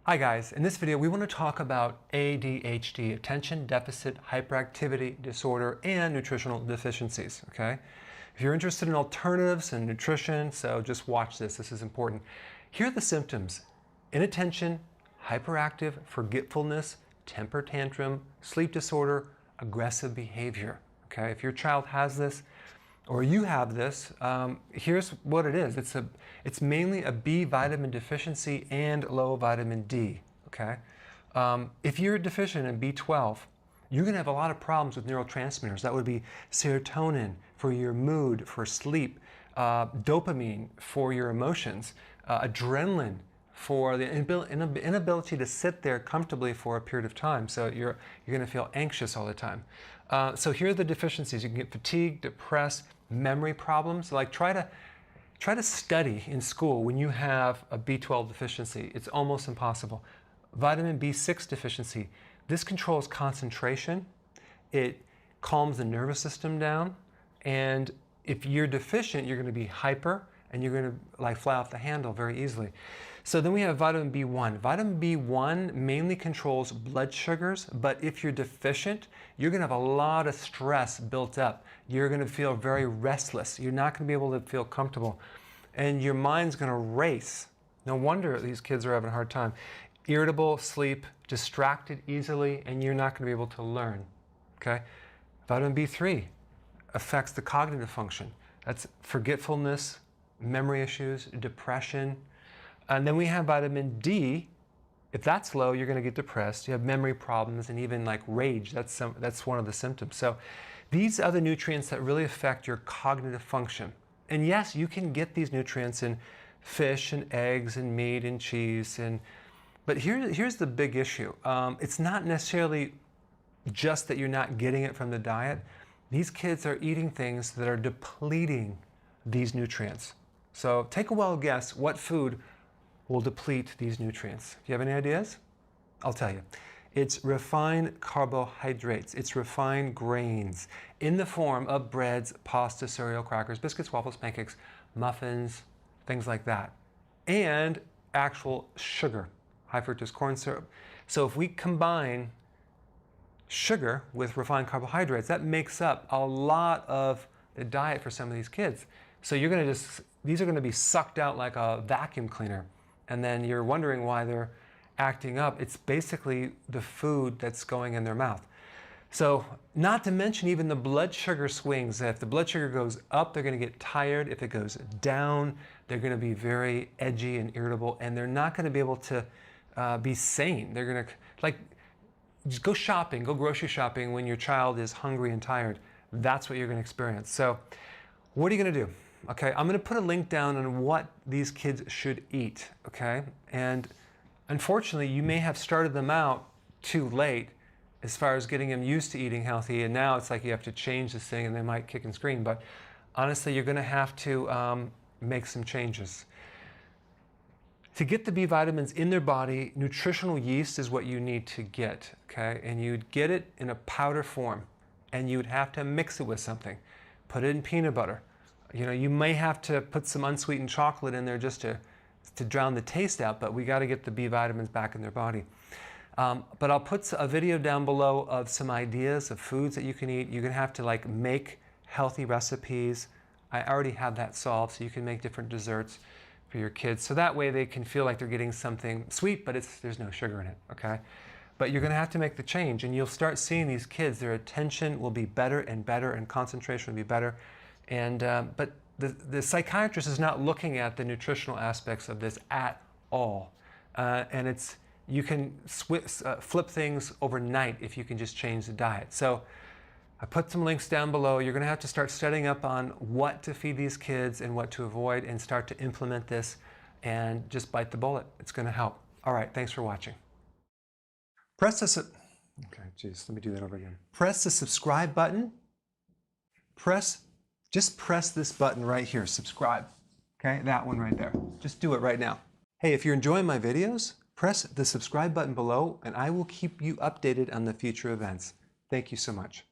Hi guys, in this video we want to talk about ADHD, Attention Deficit Hyperactivity Disorder, and nutritional deficiencies, okay? If you're interested in alternatives and nutrition, so just watch this is important. Here are the symptoms: inattention, hyperactive, forgetfulness, temper tantrum, sleep disorder, aggressive behavior, okay? If your child has this, or you have this, here's what it is. It's mainly a B vitamin deficiency and low vitamin D, okay? If you're deficient in B12, you're gonna have a lot of problems with neurotransmitters. That would be serotonin for your mood, for sleep, dopamine for your emotions, adrenaline for the inability to sit there comfortably for a period of time. So you're gonna feel anxious all the time. So here are the deficiencies. You can get fatigue, depressed, memory problems. Like try to study in school when you have a B12 deficiency. It's almost impossible. Vitamin B6 deficiency. This controls concentration. It calms the nervous system down. And if you're deficient, you're going to be hyper and you're going to like fly off the handle very easily. So then we have vitamin B1. Vitamin B1 mainly controls blood sugars, but if you're deficient, you're going to have a lot of stress built up. You're going to feel very restless. You're not going to be able to feel comfortable. And your mind's going to race. No wonder these kids are having a hard time. Irritable, sleep, distracted easily, and you're not going to be able to learn. Okay? Vitamin B3 affects the cognitive function. That's forgetfulness, memory issues, depression. And then we have vitamin D. If that's low, you're going to get depressed. You have memory problems and even like rage. That's one of the symptoms. So these are the nutrients that really affect your cognitive function. And yes, you can get these nutrients in fish and eggs and meat and cheese. But here's the big issue. It's not necessarily just that you're not getting it from the diet. These kids are eating things that are depleting these nutrients. So take a wild guess what food will deplete these nutrients. Do you have any ideas? I'll tell you. It's refined carbohydrates. It's refined grains in the form of breads, pasta, cereal, crackers, biscuits, waffles, pancakes, muffins, things like that. And actual sugar, high fructose corn syrup. So if we combine sugar with refined carbohydrates, that makes up a lot of the diet for some of these kids. So you're going to these are going to be sucked out like a vacuum cleaner. And then you're wondering why they're acting up. It's basically the food that's going in their mouth. So not to mention even the blood sugar swings. If the blood sugar goes up, they're going to get tired. If it goes down, they're going to be very edgy and irritable, and they're not going to be able to be sane. They're going to, like, just go shopping, go grocery shopping when your child is hungry and tired. That's what you're going to experience. So what are you going to do? Okay, I'm going to put a link down on what these kids should eat, okay? And unfortunately, you may have started them out too late as far as getting them used to eating healthy, and now it's like you have to change this thing and they might kick and scream. But honestly, you're going to have to make some changes. To get the B vitamins in their body, nutritional yeast is what you need to get, okay? And you'd get it in a powder form, and you'd have to mix it with something. Put it in peanut butter. You know, you may have to put some unsweetened chocolate in there just to drown the taste out, but we got to get the B vitamins back in their body. But I'll put a video down below of some ideas of foods that you can eat. You're going to have to like make healthy recipes. I already have that solved, so you can make different desserts for your kids. So that way they can feel like they're getting something sweet, but there's no sugar in it, okay? But you're going to have to make the change, and you'll start seeing these kids, their attention will be better and better, and concentration will be better. And but the psychiatrist is not looking at the nutritional aspects of this at all. And you can flip things overnight if you can just change the diet. So I put some links down below. You're going to have to start studying up on what to feed these kids and what to avoid, and start to implement this and just bite the bullet. It's going to help. All right, thanks for watching. Okay, geez, let me do that over again. Press the subscribe button. Just press this button right here, subscribe, okay? That one right there. Just do it right now. Hey, if you're enjoying my videos, press the subscribe button below, and I will keep you updated on the future events. Thank you so much.